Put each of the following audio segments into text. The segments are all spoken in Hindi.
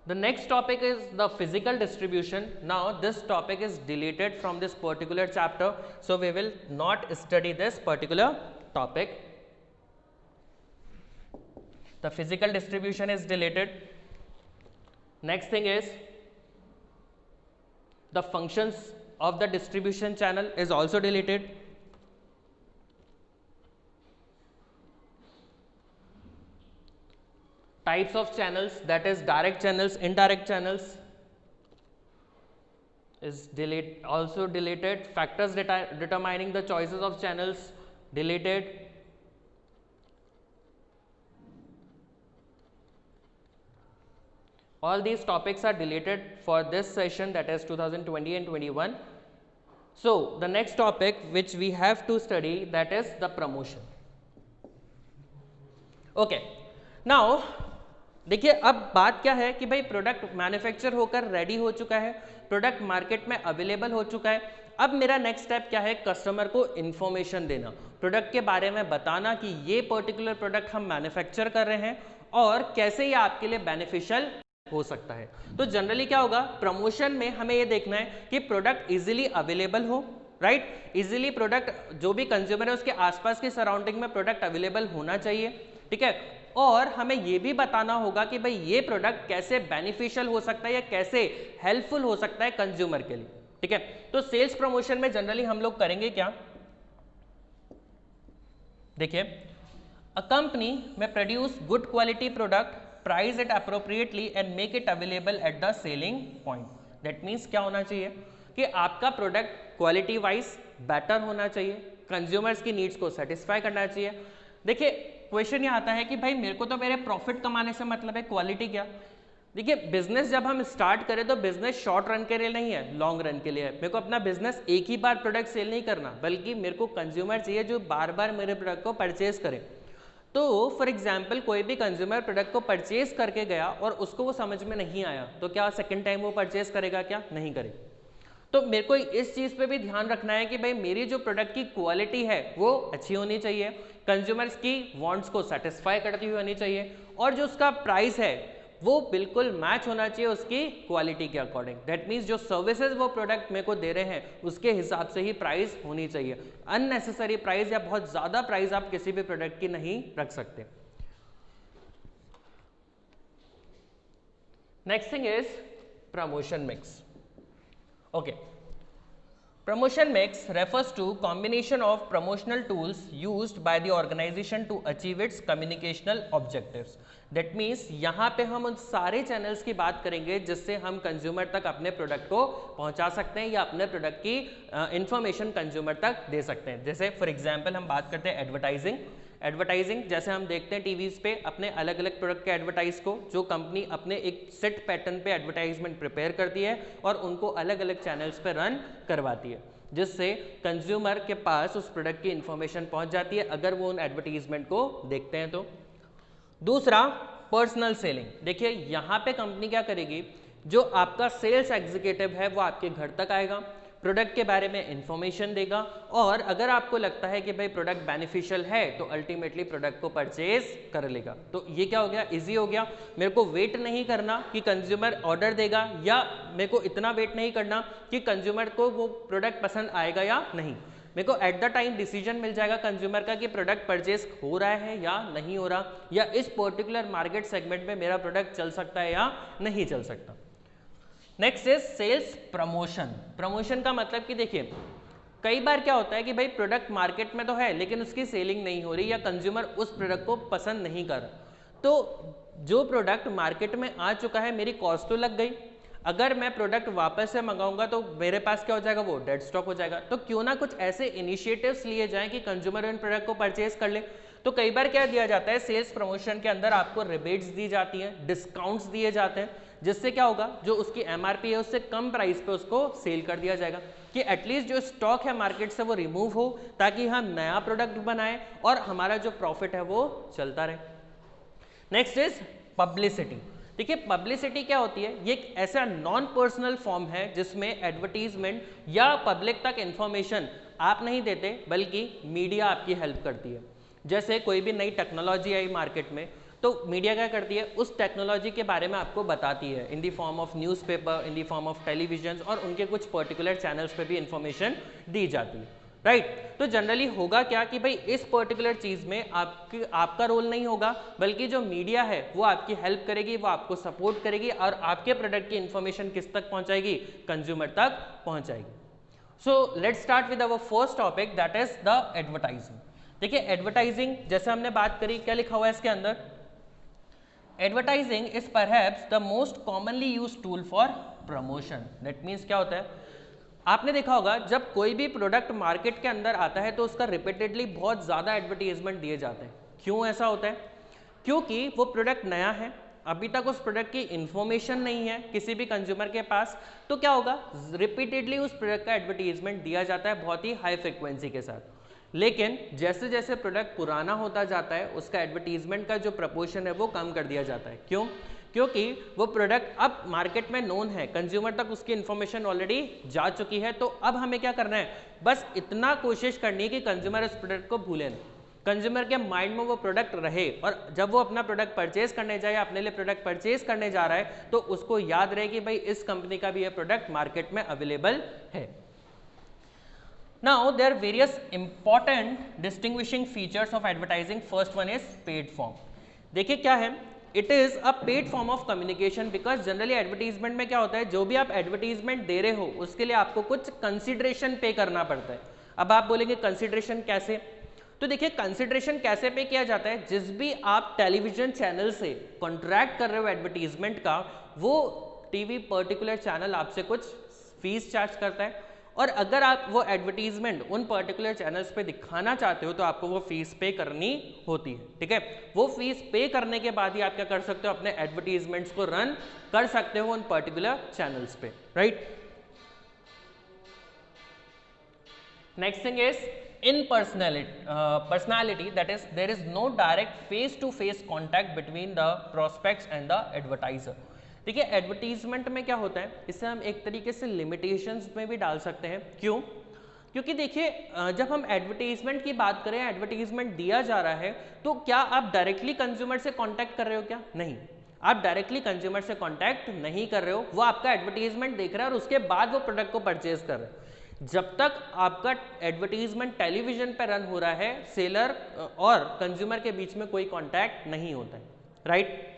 The next topic is the physical distribution. Now this topic is deleted from this particular chapter, so we will not study this particular topic. The physical distribution is deleted. Next thing is the functions of the distribution channel is also deleted. Types of channels, that is direct channels, indirect channels, is also deleted. Factors determining the choices of channels, deleted. All these topics are deleted for this session, that is 2020 and 21. So the next topic which we have to study, that is the promotion. Okay, now देखिए अब बात क्या है कि भाई प्रोडक्ट मैन्युफैक्चर होकर रेडी हो चुका है, प्रोडक्ट मार्केट में अवेलेबल हो चुका है. अब मेरा नेक्स्ट स्टेप क्या है, कस्टमर को इन्फॉर्मेशन देना, प्रोडक्ट के बारे में बताना कि ये पर्टिकुलर प्रोडक्ट हम मैन्युफैक्चर कर रहे हैं और कैसे ये आपके लिए बेनिफिशियल हो सकता है. तो जनरली क्या होगा, प्रमोशन में हमें ये देखना है कि प्रोडक्ट इजीली अवेलेबल हो, राइट. इजीली प्रोडक्ट जो भी कंज्यूमर है उसके आसपास की सराउंडिंग में प्रोडक्ट अवेलेबल होना चाहिए, ठीक है. और हमें ये भी बताना होगा कि भाई ये प्रोडक्ट कैसे बेनिफिशियल हो सकता है या कैसे हेल्पफुल हो सकता है कंज्यूमर के लिए, ठीक है. तो सेल्स प्रमोशन में जनरली हम लोग करेंगे क्या, देखिए, अ कंपनी में produce good quality product, price it appropriately and make it available at the selling point. That means क्या होना चाहिए कि आपका प्रोडक्ट क्वालिटी वाइज बेटर होना चाहिए, कंज्यूमर्स की नीड्स को सेटिस्फाई करना चाहिए. देखिए क्वेश्चन ये आता है कि भाई मेरे को तो मेरे प्रॉफिट कमाने से मतलब है, क्वालिटी क्या. देखिए बिजनेस जब हम स्टार्ट करें तो बिजनेस शॉर्ट रन के लिए नहीं है, लॉन्ग रन के लिए है. मेरे को अपना बिजनेस एक ही बार प्रोडक्ट सेल नहीं करना, बल्कि मेरे को कंज्यूमर चाहिए जो बार बार मेरे प्रोडक्ट को परचेज करे. तो फॉर एग्जाम्पल कोई भी कंज्यूमर प्रोडक्ट को परचेज करके गया और उसको वो समझ में नहीं आया, तो क्या सेकेंड टाइम वो परचेज करेगा, क्या नहीं करेगा. तो मेरे को इस चीज़ पे भी ध्यान रखना है कि भाई मेरी जो प्रोडक्ट की क्वालिटी है वो अच्छी होनी चाहिए, कंज्यूमर्स की वांट्स को सेटिस्फाई करती हुई होनी चाहिए, और जो उसका प्राइस है वो बिल्कुल मैच होना चाहिए उसकी क्वालिटी के अकॉर्डिंग. दैट मीन्स जो सर्विसेज वो प्रोडक्ट मेरे को दे रहे हैं उसके हिसाब से ही प्राइस होनी चाहिए. अननेसेसरी प्राइस या बहुत ज़्यादा प्राइस आप किसी भी प्रोडक्ट की नहीं रख सकते. Next thing is promotion mix. Okay, promotion mix refers to combination of promotional tools used by the organization to achieve its communicational objectives. That means यहाँ पे हम उन सारे चैनल्स की बात करेंगे जिससे हम कंज्यूमर तक अपने प्रोडक्ट को पहुँचा सकते हैं या अपने प्रोडक्ट की इंफॉर्मेशन कंज्यूमर तक दे सकते हैं. जैसे फॉर एग्जांपल हम बात करते हैं एडवर्टाइजिंग, जैसे हम देखते हैं टीवीज़ पे अपने अलग अलग प्रोडक्ट के एडवर्टाइज को, जो कंपनी अपने एक सेट पैटर्न पे एडवर्टाइजमेंट प्रिपेयर करती है और उनको अलग अलग चैनल्स पे रन करवाती है, जिससे कंज्यूमर के पास उस प्रोडक्ट की इंफॉर्मेशन पहुंच जाती है अगर वो उन एडवर्टीजमेंट को देखते हैं तो. दूसरा पर्सनल सेलिंग. देखिए यहाँ पे कंपनी क्या करेगी, जो आपका सेल्स एग्जीक्यूटिव है वो आपके घर तक आएगा, प्रोडक्ट के बारे में इंफॉर्मेशन देगा, और अगर आपको लगता है कि भाई प्रोडक्ट बेनिफिशियल है तो अल्टीमेटली प्रोडक्ट को परचेज कर लेगा. तो ये क्या हो गया, इजी हो गया. मेरे को वेट नहीं करना कि कंज्यूमर ऑर्डर देगा, या मेरे को इतना वेट नहीं करना कि कंज्यूमर को वो प्रोडक्ट पसंद आएगा या नहीं. मेरे को एट द टाइम डिसीजन मिल जाएगा कंज्यूमर का कि प्रोडक्ट परचेज हो रहा है या नहीं हो रहा, या इस पर्टिकुलर मार्केट सेगमेंट में मेरा प्रोडक्ट चल सकता है या नहीं चल सकता. Next is sales promotion. Promotion का मतलब कि देखिए कई बार क्या होता है कि भाई प्रोडक्ट मार्केट में तो है लेकिन उसकी सेलिंग नहीं हो रही या कंज्यूमर उस प्रोडक्ट को पसंद नहीं कर रहा. तो जो प्रोडक्ट मार्केट में आ चुका है, मेरी कॉस्ट तो लग गई, अगर मैं प्रोडक्ट वापस से मंगाऊंगा तो मेरे पास क्या हो जाएगा, वो डेड स्टॉक हो जाएगा. तो क्यों ना कुछ ऐसे इनिशिएटिव्स लिए जाएं कि कंज्यूमर उन प्रोडक्ट को परचेज कर ले. तो कई बार क्या दिया जाता है, सेल्स प्रमोशन के अंदर आपको रिबेट्स दी जाती हैं, डिस्काउंट्स दिए जाते हैं, जिससे क्या होगा, जो उसकी एमआरपी है उससे कम प्राइस पे उसको सेल कर दिया जाएगा कि एटलीस्ट जो स्टॉक है मार्केट से वो रिमूव हो, ताकि हम नया प्रोडक्ट बनाएं और हमारा जो प्रॉफिट है वो चलता रहे. Next is publicity. देखिए पब्लिसिटी क्या होती है, ये एक ऐसा नॉन पर्सनल फॉर्म है जिसमें एडवर्टीजमेंट या पब्लिक तक इंफॉर्मेशन आप नहीं देते बल्कि मीडिया आपकी हेल्प करती है. जैसे कोई भी नई टेक्नोलॉजी आई मार्केट में, तो तो मीडिया क्या करती है, उस टेक्नोलॉजी के बारे में आपको बताती है in the form of newspaper, in the form of television, और उनके कुछ पर्टिकुलर चैनल्स पे भी इंफॉर्मेशन दी जाती है, राइट। तो जनरली होगा क्या कि भाई इस पर्टिकुलर चीज़ में आपका रोल नहीं होगा, बल्कि जो मीडिया है वो आपकी हेल्प करेगी, वो आपको सपोर्ट करेगी और आपके प्रोडक्ट की इंफॉर्मेशन किस तक पहुंचाएगी, कंज्यूमर तक पहुंचाएगी। So let's start with our first topic, that is the advertising. देखिए एडवर्टाइजिंग जैसे हमने बात करी, क्या लिखा हुआ है इसके अंदर, advertising is perhaps the most commonly used tool for promotion. That means क्या होता है, आपने देखा होगा जब कोई भी प्रोडक्ट मार्केट के अंदर आता है तो उसका रिपीटेडली बहुत ज़्यादा एडवर्टीजमेंट दिए जाते हैं। क्यों ऐसा होता है, क्योंकि वो प्रोडक्ट नया है, अभी तक उस प्रोडक्ट की इंफॉर्मेशन नहीं है किसी भी कंज्यूमर के पास, तो क्या होगा, रिपीटेडली उस प्रोडक्ट का एडवर्टीजमेंट दिया जाता है बहुत ही हाई फ्रिक्वेंसी के साथ। लेकिन जैसे जैसे प्रोडक्ट पुराना होता जाता है उसका एडवर्टीजमेंट का जो प्रपोर्शन है वो कम कर दिया जाता है। क्यों, क्योंकि वो प्रोडक्ट अब मार्केट में नोन है, कंज्यूमर तक उसकी इन्फॉर्मेशन ऑलरेडी जा चुकी है। तो अब हमें क्या करना है, बस इतना कोशिश करनी है कि कंज्यूमर इस प्रोडक्ट को भूले ना, कंज्यूमर के माइंड में वो प्रोडक्ट रहे, और जब वो अपना प्रोडक्ट परचेज करने जाए या अपने लिए प्रोडक्ट परचेज करने जा रहा है तो उसको याद रहे कि भाई इस कंपनी का भी ये प्रोडक्ट मार्केट में अवेलेबल है। Now there are various important distinguishing features of advertising. First one is paid form. देखिए क्या है, it is a paid form of communication, because generally advertisement में क्या होता है, जो भी आप एडवर्टीजमेंट दे रहे हो उसके लिए आपको कुछ कंसिडरेशन पे करना पड़ता है। अब आप बोलेंगे कंसिडरेशन कैसे, तो देखिए कंसिडरेशन कैसे पे किया जाता है, जिस भी आप टेलीविजन चैनल से कॉन्ट्रैक्ट कर रहे हो एडवर्टीजमेंट का, वो टीवी पर्टिकुलर चैनल आपसे कुछ फीस चार्ज करता है, और अगर आप वो एडवर्टीजमेंट उन पर्टिकुलर चैनल्स पे दिखाना चाहते हो तो आपको वो फीस पे करनी होती है, ठीक है। वो फीस पे करने के बाद ही आप क्या कर सकते हो, अपने एडवर्टीजमेंट्स को रन कर सकते हो उन पर्टिकुलर चैनल्स पे, right. Next thing is impersonality, that is there is no direct face to face contact between the prospects and the advertiser. देखिए एडवर्टीजमेंट में क्या होता है, इससे हम एक तरीके से लिमिटेशंस में भी डाल सकते हैं। क्यों, क्योंकि देखिए जब हम एडवर्टीजमेंट की बात करें, एडवर्टीजमेंट दिया जा रहा है, तो क्या आप डायरेक्टली कंज्यूमर से कांटेक्ट कर रहे हो, क्या नहीं, आप डायरेक्टली कंज्यूमर से कांटेक्ट नहीं कर रहे हो, वो आपका एडवर्टीजमेंट देख रहा है और उसके बाद वो प्रोडक्ट को परचेज कर रहे हैं। जब तक आपका एडवर्टीजमेंट टेलीविजन पर रन हो रहा है, सेलर और कंज्यूमर के बीच में कोई कॉन्टैक्ट नहीं होता है, right.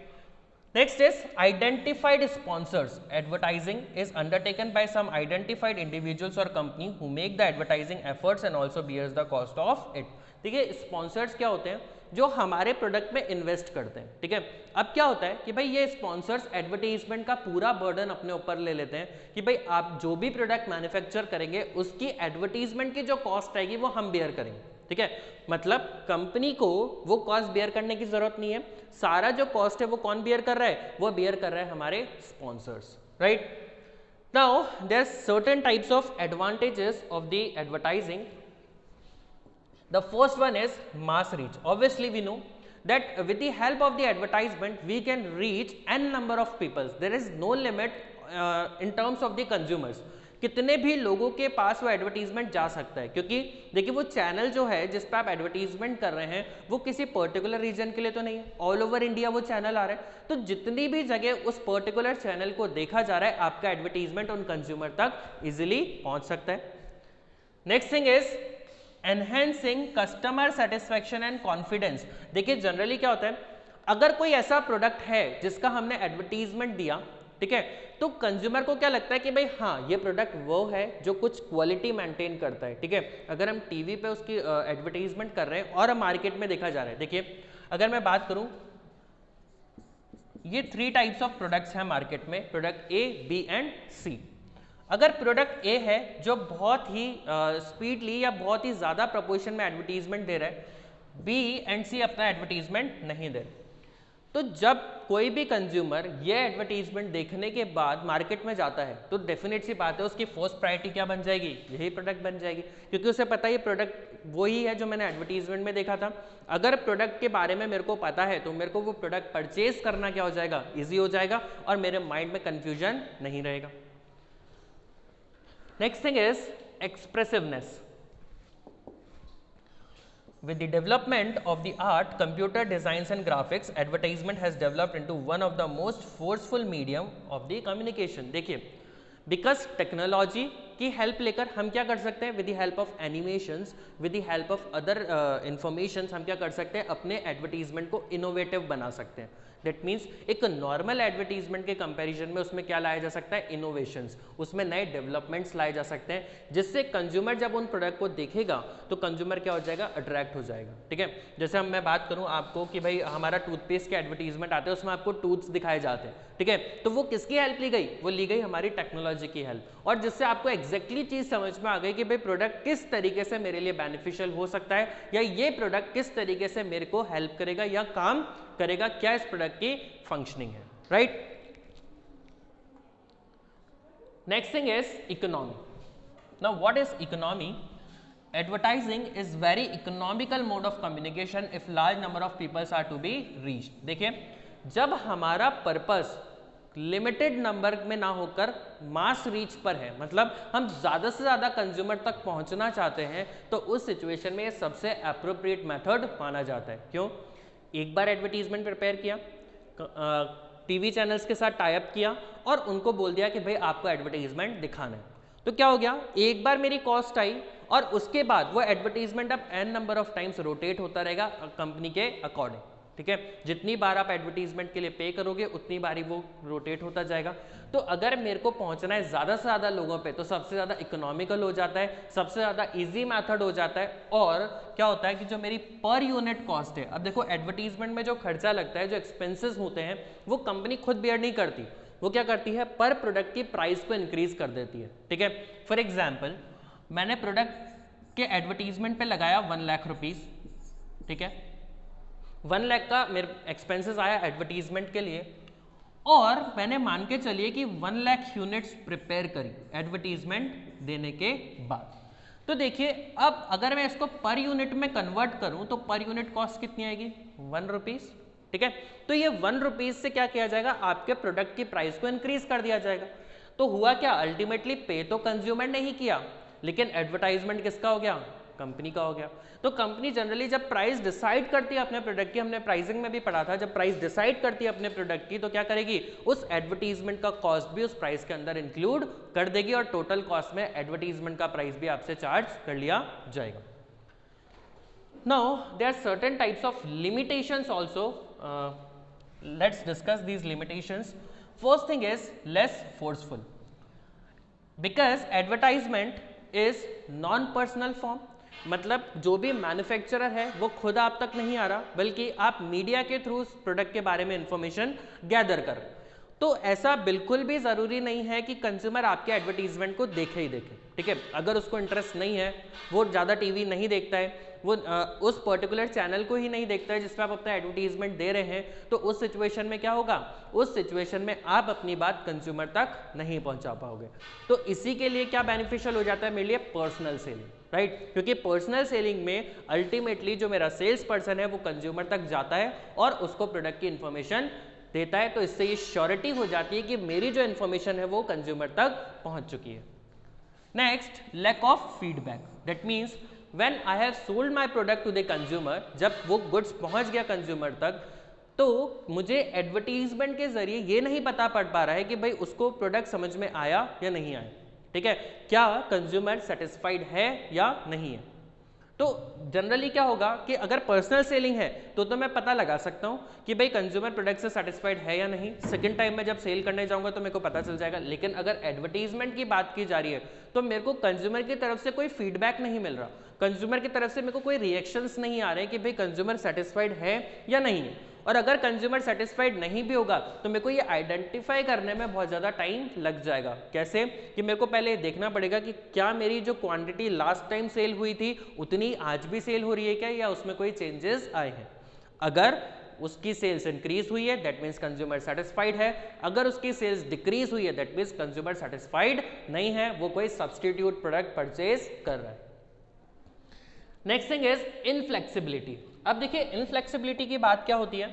Next is identified sponsors. Advertising is undertaken by some identified individuals or company who make the advertising efforts and also bears the cost of it. देखिए स्पॉन्सर्स क्या होते हैं, जो हमारे प्रोडक्ट में इन्वेस्ट करते हैं, ठीक है। अब क्या होता है कि भाई ये स्पॉन्सर्स एडवर्टीजमेंट का पूरा बर्डन अपने ऊपर ले लेते हैं कि भाई आप जो भी प्रोडक्ट मैन्युफैक्चर करेंगे उसकी एडवर्टीजमेंट की जो कॉस्ट आएगी वो हम बेयर करेंगे, ठीक है। मतलब कंपनी को वो कॉस्ट बेयर करने की जरूरत नहीं है, सारा जो कॉस्ट है वो कौन बेयर कर रहा है, वो बेयर कर रहा है हमारे sponsors, right. Now there are certain types of advantages of the advertising. The first one is mass reach. Obviously we know that with the help of the advertisement we can reach n number of people. There is no limit in terms of the consumers. कितने भी लोगों के पास वो एडवर्टीजमेंट जा सकता है, क्योंकि देखिए वो चैनल जो है जिस पे आप एडवर्टीजमेंट कर रहे हैं वो किसी पर्टिकुलर रीजन के लिए तो नहीं है, ऑल ओवर इंडिया वो चैनल आ रहा है, तो जितनी भी जगह उस पर्टिकुलर चैनल को देखा जा रहा है आपका एडवर्टीजमेंट उन कंज्यूमर तक इजिली पहुंच सकता है। Next thing is enhancing customer satisfaction and confidence. देखिए जनरली क्या होता है, अगर कोई ऐसा प्रोडक्ट है जिसका हमने एडवर्टीजमेंट दिया, ठीक है, तो कंज्यूमर को क्या लगता है कि भाई हाँ ये प्रोडक्ट वो है जो कुछ क्वालिटी मेंटेन करता है, ठीक है। अगर हम टीवी पे उसकी एडवर्टीजमेंट कर रहे हैं और मार्केट में देखा जा रहा है, देखिए अगर मैं बात करूं, ये 3 टाइप्स ऑफ प्रोडक्ट्स हैं मार्केट में, प्रोडक्ट ए, बी एंड सी। अगर प्रोडक्ट ए है जो बहुत ही स्पीडली या बहुत ही ज़्यादा प्रपोर्शन में एडवर्टीजमेंट दे रहा है, बी एंड सी अपना एडवर्टीजमेंट नहीं दे रहे, तो जब कोई भी कंज्यूमर ये एडवर्टीजमेंट देखने के बाद मार्केट में जाता है तो डेफिनेट सी बात है उसकी फर्स्ट प्रायोरिटी क्या बन जाएगी, यही प्रोडक्ट बन जाएगी, क्योंकि उसे पता है ये प्रोडक्ट वही है जो मैंने एडवर्टीजमेंट में देखा था। अगर प्रोडक्ट के बारे में मेरे को पता है तो मेरे को वो प्रोडक्ट परचेज करना क्या हो जाएगा, ईजी हो जाएगा और मेरे माइंड में कन्फ्यूजन नहीं रहेगा। Next thing is expressiveness. With the development of the art, computer designs and graphics, advertisement has developed into one of the most forceful medium of the communication. देखिए, because टेक्नोलॉजी की हेल्प लेकर हम क्या कर सकते हैं, with the help of animations, with the help of other informations, हम क्या कर सकते हैं, अपने एडवर्टीजमेंट को इनोवेटिव बना सकते हैं. दैट मीन्स एक नॉर्मल एडवर्टीजमेंट के कंपैरिजन में उसमें क्या लाया जा सकता है, इनोवेशंस, उसमें नए डेवलपमेंट्स लाए जा सकते हैं, जिससे कंज्यूमर जब उन प्रोडक्ट को देखेगा तो कंज्यूमर क्या हो जाएगा, अट्रैक्ट हो जाएगा. ठीक है, जैसे मैं बात करूं आपको कि भाई हमारा टूथपेस्ट के एडवर्टीजमेंट आते हैं, उसमें आपको टूथ्स दिखाए जाते हैं. ठीक है, तो वो किसकी हेल्प ली गई, वो ली गई हमारी टेक्नोलॉजी की हेल्प, और जिससे आपको एग्जैक्टली चीज समझ में आ गई कि भाई प्रोडक्ट किस तरीके से मेरे लिए बेनिफिशियल हो सकता है, या ये प्रोडक्ट किस तरीके से मेरे को हेल्प करेगा या काम करेगा, क्या इस प्रोडक्ट की फंक्शनिंग है. Right. Next thing is economy. Now what is economy? Advertising is very economical mode of communication if large number of people are to be reached. देखिए, जब हमारा पर्पस लिमिटेड नंबर में ना होकर मास रीच पर है, मतलब हम ज़्यादा से ज़्यादा कंज्यूमर तक पहुंचना चाहते हैं, तो उस सिचुएशन में ये सबसे अप्रोप्रिएट मेथड माना जाता है. क्यों? एक बार एडवर्टीजमेंट प्रिपेयर किया, टीवी चैनल्स के साथ टाई अप किया और उनको बोल दिया कि भाई आपको एडवर्टीजमेंट दिखाना है, तो क्या हो गया, एक बार मेरी कॉस्ट आई और उसके बाद वो एडवर्टीजमेंट अब n number of times rotate होता रहेगा कंपनी के अकॉर्डिंग. ठीक है, जितनी बार आप एडवर्टीजमेंट के लिए पे करोगे उतनी बार ही वो रोटेट होता जाएगा. तो अगर मेरे को पहुंचना है ज़्यादा से ज़्यादा लोगों पे, तो सबसे ज़्यादा इकोनॉमिकल हो जाता है, सबसे ज़्यादा इजी मेथड हो जाता है. और क्या होता है कि जो मेरी पर यूनिट कॉस्ट है, अब देखो एडवर्टीजमेंट में जो खर्चा लगता है, जो एक्सपेंसेस होते हैं, वो कंपनी खुद बेयर नहीं करती, वो क्या करती है, पर प्रोडक्ट की प्राइस को इंक्रीज कर देती है. ठीक है, फॉर एग्जाम्पल मैंने प्रोडक्ट के एडवर्टीजमेंट पे लगाया 1 लाख रुपीस. ठीक है, 1 लाख का मेरे एक्सपेंसेस आया एडवर्टीजमेंट के लिए, और मैंने मान के चलिए कि 1 लाख यूनिट्स प्रिपेयर करी एडवर्टीजमेंट देने के बाद. तो देखिए, अब अगर मैं इसको पर यूनिट में कन्वर्ट करूं तो पर यूनिट कॉस्ट कितनी आएगी, 1 रुपीस. ठीक है, तो ये 1 रुपीज से क्या किया जाएगा, आपके प्रोडक्ट की प्राइस को इंक्रीज कर दिया जाएगा. तो हुआ क्या, अल्टीमेटली पे तो कंज्यूमर ने ही किया, लेकिन एडवर्टाइजमेंट किसका हो गया, कंपनी का हो गया. तो कंपनी जनरली जब प्राइस डिसाइड करती है अपने प्रोडक्ट की, हमने प्राइसिंग में भी पढ़ा था, जब प्राइस डिसाइड करती है अपने प्रोडक्ट की, तो क्या करेगी, उस एडवर्टीजमेंट का कॉस्ट भी उस प्राइस के अंदर इंक्लूड कर देगी, और टोटल कॉस्ट में एडवर्टीजमेंट का प्राइस भी आपसे चार्ज कर लिया जाएगा. Now there are certain types of limitations also. Let's discuss these limitations. First thing is less forceful, because advertisement is non personal form. मतलब जो भी मैन्युफैक्चरर है वो खुद आप तक नहीं आ रहा, बल्कि आप मीडिया के थ्रू उस प्रोडक्ट के बारे में इंफॉर्मेशन गैदर कर. तो ऐसा बिल्कुल भी ज़रूरी नहीं है कि कंज्यूमर आपके एडवर्टीजमेंट को देखे ही देखे. ठीक है, अगर उसको इंटरेस्ट नहीं है, वो ज़्यादा टीवी नहीं देखता है, वो उस पर्टिकुलर चैनल को ही नहीं देखता है जिसमें आप अपना एडवर्टीजमेंट दे रहे हैं, तो उस सिचुएशन में क्या होगा, उस सिचुएशन में आप अपनी बात कंज्यूमर तक नहीं पहुंचा पाओगे. तो इसी के लिए क्या बेनिफिशियल हो जाता है मेरे लिए, पर्सनल सेलिंग. राइट, क्योंकि पर्सनल सेलिंग में अल्टीमेटली जो मेरा सेल्स पर्सन है वो कंज्यूमर तक जाता है और उसको प्रोडक्ट की इंफॉर्मेशन देता है. तो इससे ये श्योरिटी हो जाती है कि मेरी जो इंफॉर्मेशन है वो कंज्यूमर तक पहुंच चुकी है. Next, lack of feedback. That means when I have sold my product to the consumer, जब वो गुड्स पहुंच गया कंज्यूमर तक, तो मुझे एडवर्टीजमेंट के जरिए ये नहीं पता पड़ पा रहा है कि भाई उसको प्रोडक्ट समझ में आया या नहीं आया. ठीक है, क्या कंज्यूमर सेटिस्फाइड है या नहीं है. तो जनरली क्या होगा कि अगर पर्सनल सेलिंग है तो मैं पता लगा सकता हूं कि भाई कंज्यूमर प्रोडक्ट से सेटिस्फाइड है या नहीं. सेकंड टाइम में जब सेल करने जाऊंगा तो मेरे को पता चल जाएगा. लेकिन अगर एडवर्टीजमेंट की बात की जा रही है तो मेरे को कंज्यूमर की तरफ से कोई फीडबैक नहीं मिल रहा, कंज्यूमर की तरफ से मेरे को कोई रिएक्शंस नहीं आ रहे कि भाई कंज्यूमर सेटिस्फाइड है या नहीं है. और अगर कंज्यूमर सेटिस्फाइड नहीं भी होगा तो मेरे को ये आइडेंटिफाई करने में बहुत ज़्यादा टाइम लग जाएगा. कैसे कि मेरे को पहले देखना पड़ेगा कि क्या मेरी जो क्वांटिटी लास्ट टाइम सेल हुई थी उतनी आज भी सेल हो रही है क्या, या उसमें कोई चेंजेस आए हैं. अगर उसकी सेल्स इंक्रीज हुई है दैट मीन्स कंज्यूमर सेटिस्फाइड है, अगर उसकी सेल्स डिक्रीज हुई है दैट मीन्स कंज्यूमर सेटिस्फाइड नहीं है, वो कोई सब्सटीट्यूट प्रोडक्ट परचेज कर रहा है. Next thing is inflexibility. अब देखिए इनफ्लेक्सिबिलिटी की बात क्या होती है.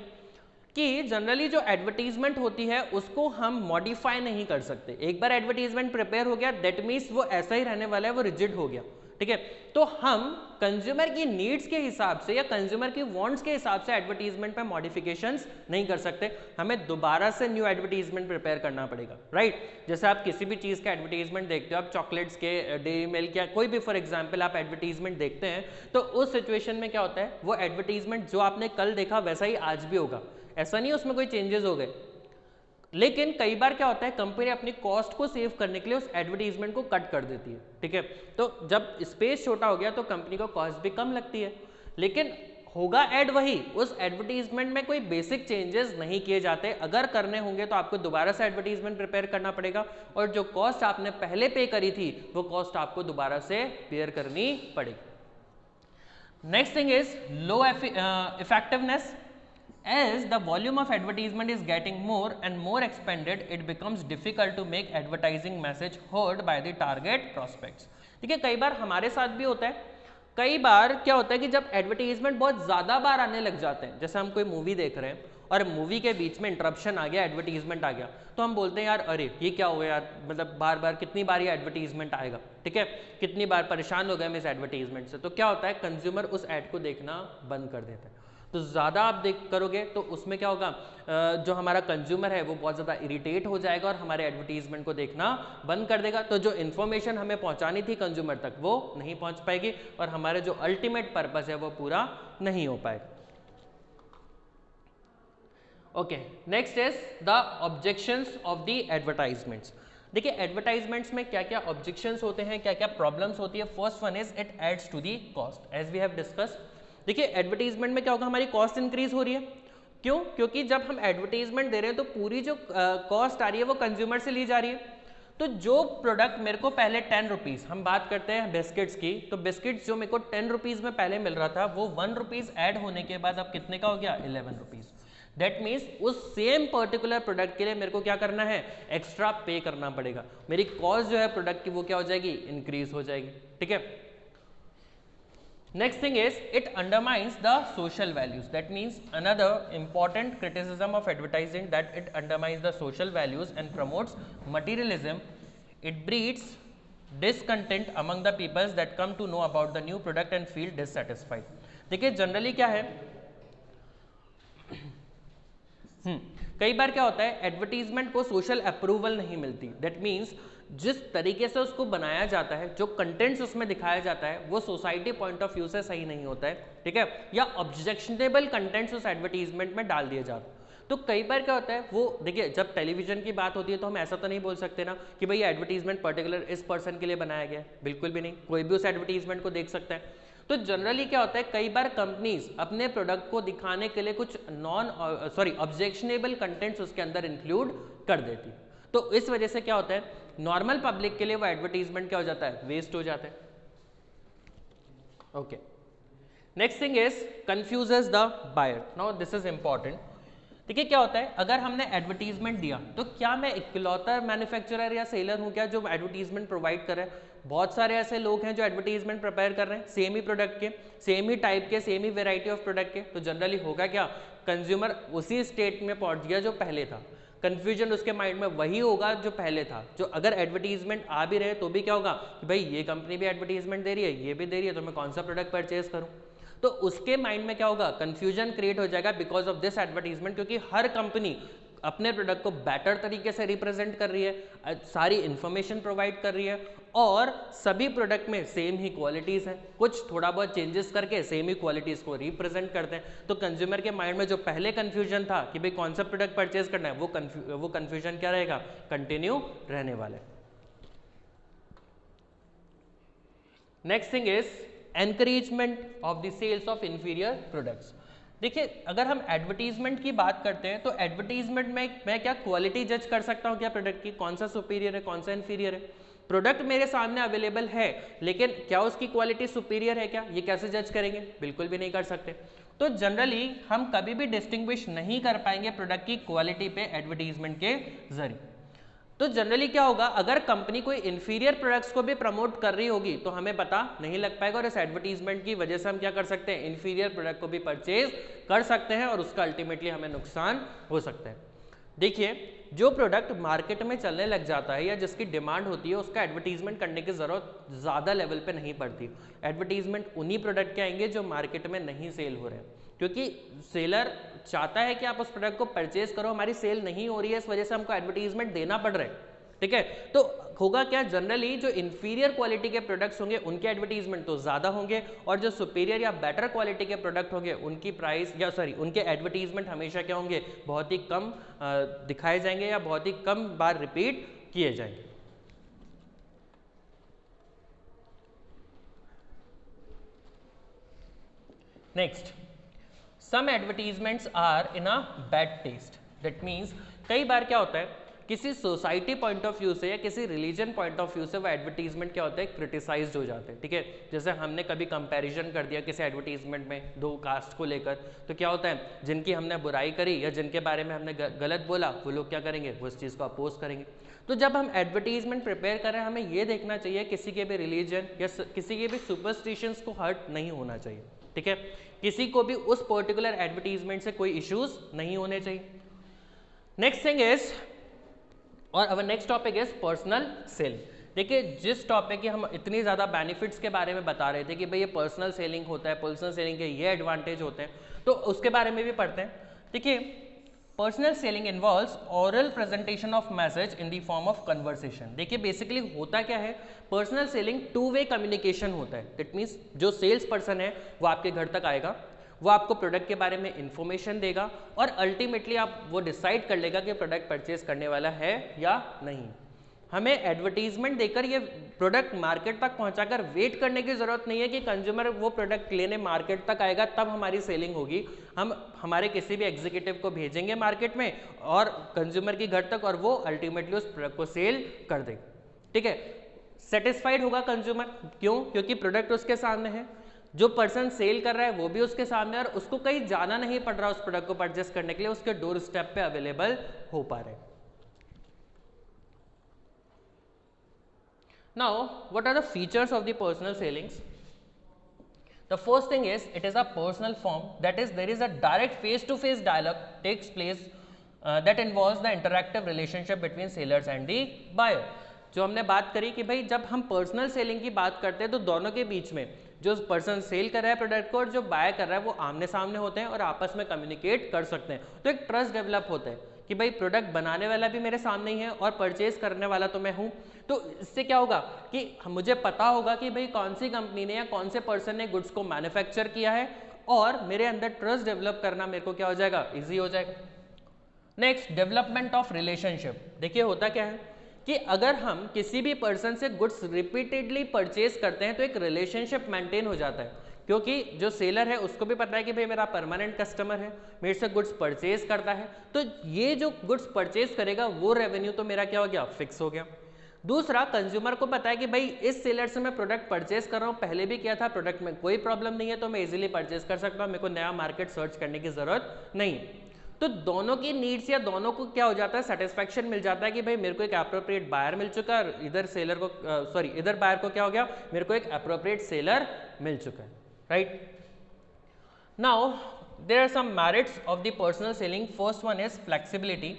कि जनरली जो एडवर्टीजमेंट होती है उसको हम मॉडिफाई नहीं कर सकते। एक बार एडवर्टीजमेंट प्रिपेयर हो गया दैट मीन्स वो ऐसा ही रहने वाला है, वो रिजिड हो गया, ठीक है। तो हम कंज्यूमर की नीड्स के हिसाब से या कंज्यूमर की वांट्स के हिसाब से एडवर्टीजमेंट में मॉडिफिकेशंस नहीं कर सकते, हमें दोबारा से न्यू एडवर्टीजमेंट प्रिपेयर करना पड़ेगा, राइट। जैसे आप किसी भी चीज़ का एडवर्टीजमेंट देखते हो, आप चॉकलेट्स के, डेयरी मिल्क या कोई भी फॉर एग्जाम्पल आप एडवर्टीजमेंट देखते हैं, तो उस सिचुएशन में क्या होता है, वो एडवर्टीजमेंट जो आपने कल देखा वैसा ही आज भी होगा, ऐसा नहीं उसमें कोई चेंजेस हो गए। लेकिन कई बार क्या होता है, कंपनी अपनी कॉस्ट को सेव करने के लिए उस एडवर्टीजमेंट को कट कर देती है, ठीक है। तो जब स्पेस छोटा हो गया तो कंपनी को कॉस्ट भी कम लगती है, लेकिन होगा ऐड वही, उस एडवर्टीजमेंट में कोई बेसिक चेंजेस नहीं किए जाते। अगर करने होंगे तो आपको दोबारा से एडवर्टीजमेंट प्रिपेयर करना पड़ेगा और जो कॉस्ट आपने पहले पे करी थी वो कॉस्ट आपको दोबारा से बेयर करनी पड़ेगी। Next thing is low effectiveness. As the volume of advertisement is getting more and more expanded, it becomes difficult to make advertising message heard by the target prospects। ठीक है, कई बार हमारे साथ भी होता है, कई बार क्या होता है कि जब एडवर्टीजमेंट बहुत ज़्यादा बार आने लग जाते हैं, जैसे हम कोई मूवी देख रहे हैं और मूवी के बीच में इंटरप्शन आ गया, एडवर्टीजमेंट आ गया, तो हम बोलते हैं यार अरे ये क्या हो गया यार, मतलब बार बार कितनी बार ये एडवर्टीजमेंट आएगा, ठीक है, कितनी बार परेशान हो गए हम इस एडवर्टीजमेंट से। तो क्या होता है, कंज्यूमर उस एड को देखना बंद कर देता है। तो ज़्यादा आप देख करोगे तो उसमें क्या होगा, जो हमारा कंज्यूमर है वो बहुत ज़्यादा इरिटेट हो जाएगा और हमारे एडवर्टीजमेंट को देखना बंद कर देगा। तो जो इन्फॉर्मेशन हमें पहुंचानी थी कंज्यूमर तक वो नहीं पहुंच पाएगी और हमारे जो अल्टीमेट पर्पस है वो पूरा नहीं हो पाएगा। Okay, next is the objections of the advertisements. देखिए एडवर्टाइजमेंट्स में क्या क्या ऑब्जेक्शंस होते हैं, क्या क्या प्रॉब्लम्स होती है। First one is it adds to the cost, as we have discuss. देखिए एडवर्टीजमेंट में क्या होगा, हमारी कॉस्ट इंक्रीज हो रही है। क्यों? क्योंकि जब हम एडवर्टीजमेंट दे रहे हैं तो पूरी जो कॉस्ट आ रही है वो कंज्यूमर से ली जा रही है। तो जो प्रोडक्ट मेरे को पहले 10 रुपीज़, हम बात करते हैं बिस्किट्स की, तो बिस्किट्स जो मेरे को 10 रुपीज़ में पहले मिल रहा था वो 1 रुपीज़ ऐड होने के बाद अब कितने का हो गया, 11 रुपीज़। दैट मीन्स उस सेम पर्टिकुलर प्रोडक्ट के लिए मेरे को क्या करना है, एक्स्ट्रा पे करना पड़ेगा। मेरी कॉस्ट जो है प्रोडक्ट की वो क्या हो जाएगी, इंक्रीज हो जाएगी, ठीक है। Next thing is it undermines the social values. That means another important criticism of advertising, that it undermines the social values and promotes materialism. It breeds discontent among the peoples that come to know about the new product and feel dissatisfied. देखिए जनरली क्या है, कई बार क्या होता है एडवर्टीजमेंट को सोशल अप्रूवल नहीं मिलती। दैट मीन्स जिस तरीके से उसको बनाया जाता है, जो कंटेंट्स उसमें दिखाया जाता है वो सोसाइटी पॉइंट ऑफ व्यू से सही नहीं होता है, ठीक है, या ऑब्जेक्शनेबल कंटेंट्स उस एडवर्टीजमेंट में डाल दिए जाते हैं। तो कई बार क्या होता है, वो देखिए जब टेलीविजन की बात होती है तो हम ऐसा तो नहीं बोल सकते ना कि भाई एडवर्टीजमेंट पर्टिकुलर इस पर्सन के लिए बनाया गया है, बिल्कुल भी नहीं, कोई भी उस एडवर्टीजमेंट को देख सकता है। तो जनरली क्या होता है, कई बार कंपनीज अपने प्रोडक्ट को दिखाने के लिए कुछ ऑब्जेक्शनेबल कंटेंट्स उसके अंदर इंक्लूड कर देती है। तो इस वजह से क्या होता है, नॉर्मल पब्लिक के लिए वो एडवर्टीजमेंट क्या हो जाता है, वेस्ट हो जाता है। Okay, next thing is confuses the buyer. Now this is important. देखिए क्या होता है, अगर हमने एडवर्टीजमेंट दिया तो क्या मैं इकलौता मैन्युफैक्चरर या सेलर हूं क्या जो एडवर्टीजमेंट प्रोवाइड कर रहा है? बहुत सारे ऐसे लोग हैं जो एडवर्टीजमेंट प्रिपेयर कर रहे हैं सेम ही प्रोडक्ट के, सेम ही टाइप के, same he variety of product के। तो जनरली होगा क्या, कंज्यूमर उसी स्टेट में पहुंच गया जो पहले था, कंफ्यूजन उसके माइंड में वही होगा जो पहले था। जो अगर एडवर्टीजमेंट आ भी रहे तो भी क्या होगा कि भाई ये कंपनी भी एडवर्टीजमेंट दे रही है, ये भी दे रही है, तो मैं कौन सा प्रोडक्ट परचेज करूं। तो उसके माइंड में क्या होगा, कंफ्यूजन क्रिएट हो जाएगा बिकॉज ऑफ दिस एडवर्टीजमेंट, क्योंकि हर कंपनी अपने प्रोडक्ट को बेटर तरीके से रिप्रेजेंट कर रही है, सारी इंफॉर्मेशन प्रोवाइड कर रही है और सभी प्रोडक्ट में सेम ही क्वालिटीज़ हैं, कुछ थोड़ा बहुत चेंजेस करके सेम ही क्वालिटीज़ को रिप्रेजेंट करते हैं। तो कंज्यूमर के माइंड में जो पहले कंफ्यूजन था कि भाई कौन सा प्रोडक्ट परचेज करना है, वो कंफ्यूजन क्या रहेगा, कंटिन्यू रहने वाला है। Next thing is encouragement of the sales of inferior products. देखिए अगर हम एडवर्टीजमेंट की बात करते हैं तो एडवर्टीजमेंट में मैं क्या क्वालिटी जज कर सकता हूँ क्या प्रोडक्ट की, कौन सा सुपीरियर है कौन सा इन्फीरियर है? प्रोडक्ट मेरे सामने अवेलेबल है लेकिन क्या उसकी क्वालिटी सुपीरियर है क्या, ये कैसे जज करेंगे? बिल्कुल भी नहीं कर सकते। तो जनरली हम कभी भी डिस्टिंग्विश नहीं कर पाएंगे प्रोडक्ट की क्वालिटी पे एडवर्टीजमेंट के जरिए। तो जनरली क्या होगा, अगर कंपनी कोई इंफीरियर प्रोडक्ट्स को भी प्रमोट कर रही होगी तो हमें पता नहीं लग पाएगा, और इस एडवर्टीजमेंट की वजह से हम क्या कर सकते हैं, इंफीरियर प्रोडक्ट को भी परचेज कर सकते हैं और उसका अल्टीमेटली हमें नुकसान हो सकता है। देखिए, जो प्रोडक्ट मार्केट में चलने लग जाता है या जिसकी डिमांड होती है उसका एडवर्टीजमेंट करने की ज़रूरत ज़्यादा लेवल पे नहीं पड़ती। एडवर्टीजमेंट उन्हीं प्रोडक्ट के आएंगे जो मार्केट में नहीं सेल हो रहे हैं, क्योंकि सेलर चाहता है कि आप उस प्रोडक्ट को परचेज करो, हमारी सेल नहीं हो रही है, इस वजह से हमको एडवर्टीजमेंट देना पड़ रहा है। ठीक है, तो होगा क्या, जनरली जो इंफीरियर क्वालिटी के प्रोडक्ट्स होंगे उनके एडवर्टीजमेंट तो ज़्यादा होंगे, और जो सुपीरियर या बेटर क्वालिटी के प्रोडक्ट होंगे उनकी प्राइस या उनके एडवर्टीजमेंट हमेशा क्या होंगे, बहुत ही कम दिखाए जाएंगे या बहुत ही कम बार रिपीट किए जाएंगे। Next, some advertisements are in a bad taste. That means कई बार क्या होता है, किसी सोसाइटी पॉइंट ऑफ व्यू से या किसी रिलीजन पॉइंट ऑफ व्यू से वो एडवर्टीजमेंट क्या होता है, क्रिटिसाइज्ड हो जाते हैं। ठीक है, जैसे हमने कभी कंपैरिजन कर दिया किसी एडवर्टीजमेंट में दो कास्ट को लेकर, तो क्या होता है, जिनकी हमने बुराई करी या जिनके बारे में हमने गलत बोला वो लोग क्या करेंगे, वो इस चीज़ को अपोज करेंगे। तो जब हम एडवर्टीजमेंट प्रिपेयर कर रहे हैं हमें ये देखना चाहिए किसी के भी रिलीजन या किसी के भी सुपरस्टिशंस को हर्ट नहीं होना चाहिए। ठीक है, किसी को भी उस पर्टिकुलर एडवर्टीजमेंट से कोई इश्यूज नहीं होने चाहिए। नेक्स्ट थिंग इज, और our next topic is personal selling. देखिए, जिस टॉपिक के हम इतनी ज़्यादा बेनिफिट्स के बारे में बता रहे थे कि भाई ये पर्सनल सेलिंग होता है, पर्सनल सेलिंग के ये एडवांटेज होते हैं, तो उसके बारे में भी पढ़ते हैं। देखिए, personal selling involves oral presentation of message in the form of conversation. देखिए, बेसिकली होता क्या है, personal selling two way communication होता है। दैट मीन्स जो सेल्स पर्सन है वो आपके घर तक आएगा, वो आपको प्रोडक्ट के बारे में इंफॉर्मेशन देगा और अल्टीमेटली आप वो डिसाइड कर लेगा कि प्रोडक्ट परचेज करने वाला है या नहीं। हमें एडवर्टीजमेंट देकर ये प्रोडक्ट मार्केट तक पहुंचाकर वेट करने की जरूरत नहीं है कि कंज्यूमर वो प्रोडक्ट लेने मार्केट तक आएगा तब हमारी सेलिंग होगी। हम हमारे किसी भी एग्जीक्यूटिव को भेजेंगे मार्केट में और कंज्यूमर की घर तक, और वो अल्टीमेटली उस प्रोडक्ट को सेल कर देगा। ठीक है, सेटिस्फाइड होगा कंज्यूमर, क्यों, क्योंकि प्रोडक्ट उसके सामने है, जो पर्सन सेल कर रहा है वो भी उसके सामने, और उसको कहीं जाना नहीं पड़ रहा उस प्रोडक्ट को परचेस करने के लिए, उसके डोर स्टेप पे अवेलेबल हो पा रहे हैं। Now, what are the features of the personal sailings? The first thing is it is a personal form, that is there is a direct face-to-face dialogue takes place that involves the interactive relationship between sellers and the buyer. जो हमने बात करी कि भाई जब हम पर्सनल सेलिंग की बात करते हैं तो दोनों के बीच में जो पर्सन सेल कर रहा है प्रोडक्ट को और जो बाय कर रहा है वो आमने सामने होते हैं और आपस में कम्युनिकेट कर सकते हैं, तो एक ट्रस्ट डेवलप होता है कि भाई प्रोडक्ट बनाने वाला भी मेरे सामने ही है और परचेज करने वाला तो मैं हूँ। तो इससे क्या होगा कि मुझे पता होगा कि भाई कौन सी कंपनी ने या कौन से पर्सन ने गुड्स को मैन्युफैक्चर किया है, और मेरे अंदर ट्रस्ट डेवलप करना मेरे को क्या हो जाएगा, ईजी हो जाएगा। Next, development of relationship. देखिए, होता क्या है कि अगर हम किसी भी पर्सन से गुड्स रिपीटेडली परचेज करते हैं तो एक रिलेशनशिप मेंटेन हो जाता है, क्योंकि जो सेलर है उसको भी पता है कि भाई मेरा परमानेंट कस्टमर है, मेरे से गुड्स परचेज करता है, तो ये जो गुड्स परचेज करेगा वो रेवेन्यू तो मेरा क्या हो गया, फिक्स हो गया। दूसरा, कंज्यूमर को पता है कि भाई इस सेलर से मैं प्रोडक्ट परचेज कर रहा हूँ, पहले भी किया था, प्रोडक्ट में कोई प्रॉब्लम नहीं है, तो मैं इजीली परचेज कर सकता हूँ, मेरे को नया मार्केट सर्च करने की जरूरत नहीं। तो दोनों की नीड्स या दोनों को क्या हो जाता है, सेटिस्फैक्शन मिल जाता है कि भाई मेरे को एक एप्रोप्रिएट बायर मिल चुका है, इधर सेलर को इधर बायर को क्या हो गया, मेरे को एक एप्रोप्रिएट सेलर मिल चुका है, right. Now there are some merits of the personal selling. First one is flexibility.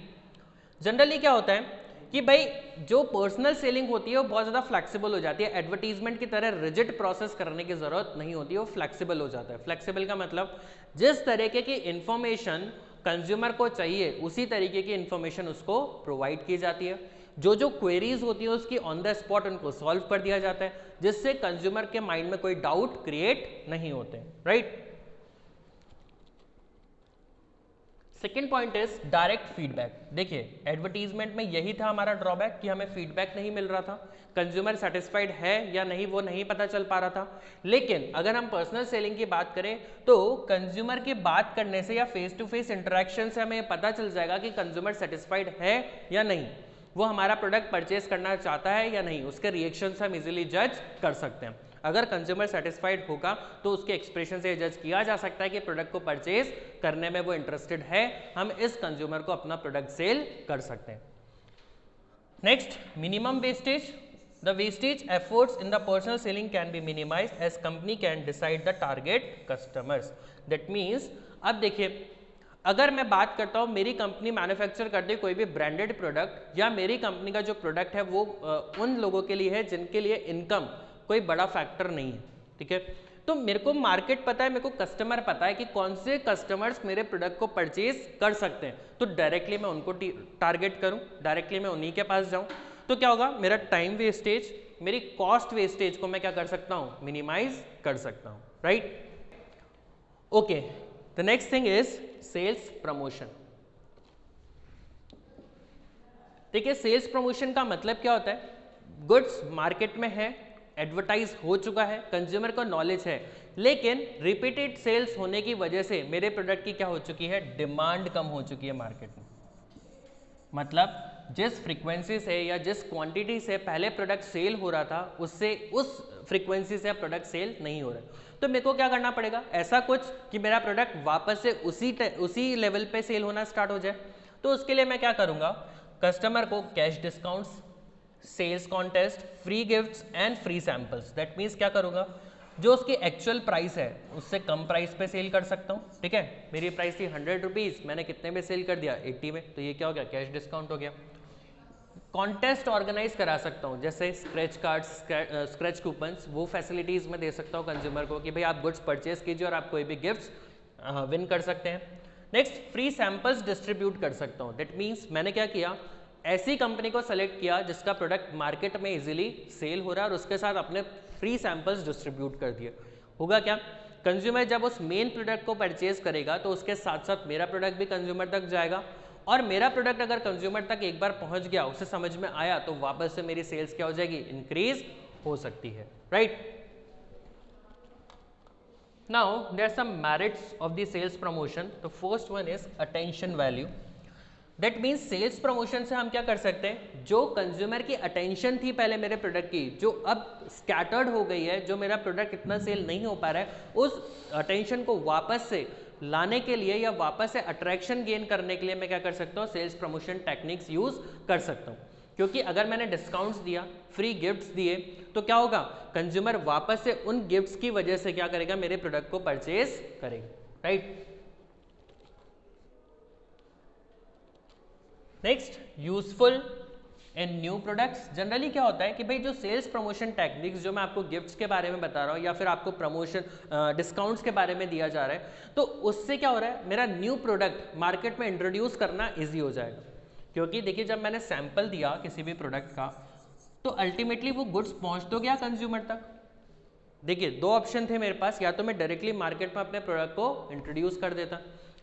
Generally क्या होता है कि भाई जो पर्सनल सेलिंग होती है वो बहुत ज़्यादा फ्लेक्सिबल हो जाती है, एडवर्टीजमेंट की तरह रिजिड प्रोसेस करने की ज़रूरत नहीं होती है, वो फ्लेक्सिबल हो जाता है। फ्लेक्सिबल का मतलब जिस तरीके की इंफॉर्मेशन कंज्यूमर को चाहिए उसी तरीके की इंफॉर्मेशन उसको प्रोवाइड की जाती है, जो जो क्वेरीज होती है उसकी ऑन द स्पॉट उनको सॉल्व कर दिया जाता है, जिससे कंज्यूमर के माइंड में कोई डाउट क्रिएट नहीं होते, right. Second point is direct feedback. देखिए, एडवर्टीजमेंट में यही था हमारा ड्रॉबैक कि हमें फीडबैक नहीं मिल रहा था, कंज्यूमर सेटिस्फाइड है या नहीं वो नहीं पता चल पा रहा था। लेकिन अगर हम पर्सनल सेलिंग की बात करें तो कंज्यूमर की बात करने से या फेस टू फेस इंटरेक्शन से हमें पता चल जाएगा कि कंज्यूमर सेटिस्फाइड है या नहीं, वो हमारा प्रोडक्ट परचेज करना चाहता है या नहीं, उसके रिएक्शन से हम इजीली जज कर सकते हैं। अगर कंज्यूमर सेटिस्फाइड होगा तो उसके एक्सप्रेशन से जज किया जा सकता है कि प्रोडक्ट को परचेज करने में वो इंटरेस्टेड है, हम इस कंज्यूमर को अपना प्रोडक्ट सेल कर सकते हैं। Next, minimum wastage. The wastage efforts in the personal selling can be minimized as company can decide the target customers. That means, अब देखिए, अगर मैं बात करता हूँ मेरी कंपनी मैन्युफैक्चर करती है कोई भी ब्रांडेड प्रोडक्ट, या मेरी कंपनी का जो प्रोडक्ट है वो उन लोगों के लिए है जिनके लिए इनकम कोई बड़ा फैक्टर नहीं है, ठीक है, तो मेरे को मार्केट पता है, मेरे को कस्टमर पता है कि कौन से कस्टमर्स मेरे प्रोडक्ट को परचेज कर सकते हैं, तो डायरेक्टली मैं उनको टारगेट करूं, डायरेक्टली मैं उन्हीं के पास जाऊं, तो क्या होगा, मेरा टाइम वेस्टेज, मेरी कॉस्ट वेस्टेज को मैं क्या कर सकता हूं, मिनिमाइज कर सकता हूं, right. Okay, the next thing is sales promotion. देखिए, सेल्स प्रमोशन का मतलब क्या होता है, गुड्स मार्केट में है, एडवर्टाइज हो चुका है, कंज्यूमर को नॉलेज है, लेकिन रिपीटेड सेल्स होने की वजह से मेरे प्रोडक्ट की क्या हो चुकी है, डिमांड कम हो चुकी है मार्केट में। मतलब जिस फ्रीक्वेंसी से या जिस क्वांटिटी से पहले प्रोडक्ट सेल हो रहा था, उससे उस फ्रीक्वेंसी से प्रोडक्ट सेल नहीं हो रहा है, तो मेरे को क्या करना पड़ेगा, ऐसा कुछ कि मेरा प्रोडक्ट वापस से उसी लेवल पे सेल होना स्टार्ट हो जाए। तो उसके लिए मैं क्या करूँगा, कस्टमर को cash discounts, sales contest, free gifts and free samples, that means क्या करूँगा, जो उसकी एक्चुअल प्राइस है उससे कम प्राइस पे सेल कर सकता हूँ, ठीक है, मेरी प्राइस थी 100 रुपीज़, मैंने कितने में सेल कर दिया, 80 में, तो ये क्या हो गया, कैश डिस्काउंट हो गया। कॉन्टेस्ट ऑर्गेनाइज करा सकता हूँ, जैसे स्क्रैच कार्ड्स, स्क्रैच कूपन्स, वो फैसिलिटीज़ मैं दे सकता हूँ कंज्यूमर को कि भाई आप गुड्स परचेज कीजिए और आप कोई भी गिफ्ट्स विन कर सकते हैं। नेक्स्ट, फ्री सैंपल्स डिस्ट्रीब्यूट कर सकता हूँ, दैट मीन्स मैंने क्या किया, ऐसी कंपनी को सेलेक्ट किया जिसका प्रोडक्ट मार्केट में इजीली सेल हो रहा है और उसके साथ अपने फ्री सैंपल्स डिस्ट्रीब्यूट कर दिए। होगा क्या, कंज्यूमर जब उस मेन प्रोडक्ट को परचेज करेगा तो उसके साथ साथ मेरा प्रोडक्ट भी कंज्यूमर तक जाएगा, और मेरा प्रोडक्ट अगर कंज्यूमर तक एक बार पहुंच गया, उसे समझ में आया, तो वापस से मेरी सेल्स क्या हो जाएगी, इंक्रीज हो सकती है, right. Now there are some merits of the sales promotion. The first one is attention value. That means sales promotion से हम क्या कर सकते हैं, जो कंज्यूमर की अटेंशन थी पहले मेरे प्रोडक्ट की, जो अब स्कैटर्ड हो गई है, जो मेरा प्रोडक्ट इतना सेल नहीं हो पा रहा है, उस अटेंशन को वापस से लाने के लिए या वापस से अट्रैक्शन गेन करने के लिए मैं क्या कर सकता हूँ, सेल्स प्रमोशन टेक्निक्स यूज कर सकता हूँ। क्योंकि अगर मैंने डिस्काउंट्स दिया, फ्री गिफ्ट्स दिए, तो क्या होगा, कंज्यूमर वापस से उन गिफ्ट्स की वजह से क्या करेगा, मेरे प्रोडक्ट को परचेज करेगा, right. Next, useful in new products. Generally क्या होता है कि भाई जो सेल्स प्रमोशन टेक्निक्स जो मैं आपको गिफ्ट्स के बारे में बता रहा हूँ या फिर आपको प्रमोशन डिस्काउंट्स के बारे में दिया जा रहा है, तो उससे क्या हो रहा है, मेरा न्यू प्रोडक्ट मार्केट में इंट्रोड्यूस करना ईजी हो जाएगा। क्योंकि देखिए, जब मैंने सैंपल दिया किसी भी प्रोडक्ट का, तो अल्टीमेटली वो गुड्स पहुँच तो गया कंज्यूमर तक। देखिए, दो ऑप्शन थे मेरे पास, या तो मैं डायरेक्टली मार्केट में अपने प्रोडक्ट को इंट्रोड्यूस कर देता,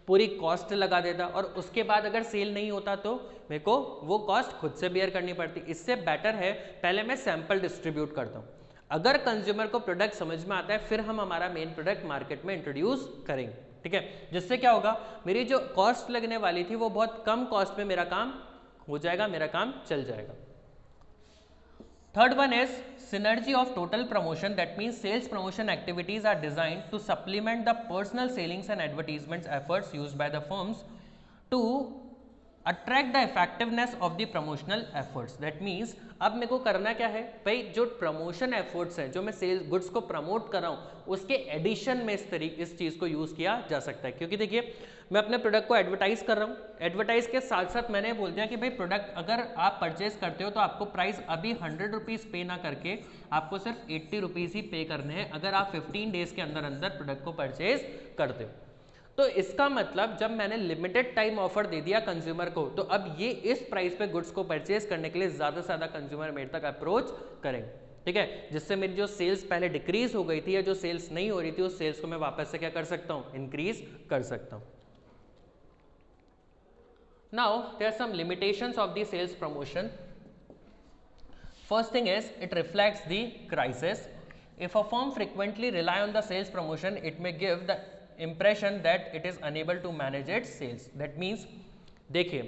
पूरी कॉस्ट लगा देता, और उसके बाद अगर सेल नहीं होता तो मेरे को वो कॉस्ट खुद से बेयर करनी पड़ती। इससे बेटर है पहले मैं सैंपल डिस्ट्रीब्यूट करता हूँ, अगर कंज्यूमर को प्रोडक्ट समझ में आता है फिर हम हमारा मेन प्रोडक्ट मार्केट में इंट्रोड्यूस करेंगे, ठीक है। जिससे क्या होगा, मेरी जो कॉस्ट लगने वाली थी वो बहुत कम कॉस्ट में मेरा काम हो जाएगा, मेरा काम चल जाएगा। Third one is synergy of total promotion. That means sales promotion activities are designed to supplement the personal sellings and advertisements efforts used by the firms to attract the effectiveness of the promotional efforts. That means अब मेरे को करना क्या है भाई, जो प्रमोशन एफर्ट्स है, जो मैं सेल्स गुड्स को प्रमोट कर रहा हूँ, उसके एडिशन में इस चीज़ को यूज़ किया जा सकता है। क्योंकि देखिए, मैं अपने प्रोडक्ट को एडवर्टाइज कर रहा हूँ, एडवर्टाइज के साथ साथ मैंने बोल दिया कि भाई प्रोडक्ट अगर आप परचेज करते हो तो आपको प्राइस अभी 100 रुपीज़ पे ना करके आपको सिर्फ 80 रुपीज़ ही पे करने हैं अगर आप 15 डेज के अंदर अंदर प्रोडक्ट को परचेज करते हो। तो इसका मतलब जब मैंने लिमिटेड टाइम ऑफर दे दिया कंज्यूमर को, तो अब ये इस प्राइस पे गुड्स को परचेज करने के लिए ज़्यादा से ज़्यादा कंज्यूमर मेरे तक अप्रोच करेंगे, ठीक है। जिससे मेरी जो सेल्स पहले डिक्रीज हो गई थी या जो सेल्स नहीं हो रही थी, उस सेल्स को मैं वापस से क्या कर सकता हूँ, इंक्रीज कर सकता हूँ। Now there are some limitations of the sales promotion. First thing is it reflects the crisis. If a firm frequently rely on the sales promotion, it may give the impression that it is unable to manage its sales. That means देखिए,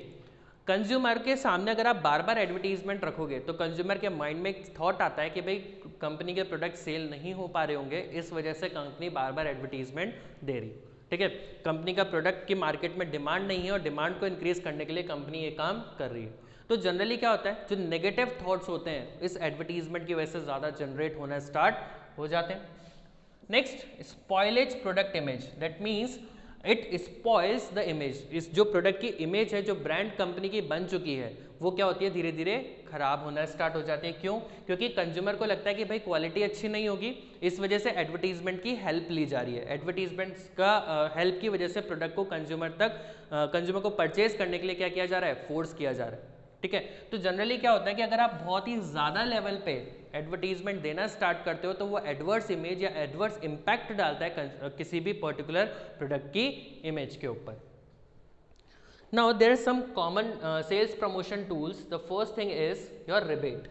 कंज्यूमर के सामने अगर आप बार बार एडवर्टीजमेंट रखोगे तो कंज्यूमर के माइंड में एक थॉट आता है कि भाई कंपनी के प्रोडक्ट सेल नहीं हो पा रहे होंगे, इस वजह से कंपनी बार बार एडवर्टीजमेंट दे रही, ठीक है। कंपनी का प्रोडक्ट की मार्केट में डिमांड नहीं है और डिमांड को इंक्रीज करने के लिए कंपनी ये काम कर रही है। तो जनरली क्या होता है, जो नेगेटिव थॉट्स होते हैं इस एडवर्टीजमेंट की वजह से ज़्यादा जनरेट होना स्टार्ट हो जाते हैं. Next, spoilage product image, that means it spoils the image. इस जो प्रोडक्ट की इमेज है, जो ब्रांड कंपनी की बन चुकी है, वो क्या होती है, धीरे धीरे खराब होना स्टार्ट हो जाती है. क्यों? क्योंकि कंज्यूमर को लगता है कि भाई क्वालिटी अच्छी नहीं होगी, इस वजह से एडवर्टीजमेंट की हेल्प ली जा रही है. एडवर्टीजमेंट का हेल्प की वजह से प्रोडक्ट को कंज्यूमर को परचेज करने के लिए क्या किया जा रहा है, फोर्स किया जा रहा है. ठीक है. तो जनरली क्या होता है कि अगर आप बहुत ही ज़्यादा लेवल पे एडवर्टीजमेंट देना स्टार्ट करते हो तो वो एडवर्स इमेज या एडवर्स इम्पैक्ट डालता है किसी भी पर्टिकुलर प्रोडक्ट की इमेज के ऊपर. Now there are some common sales promotion tools. The first thing is your rebate.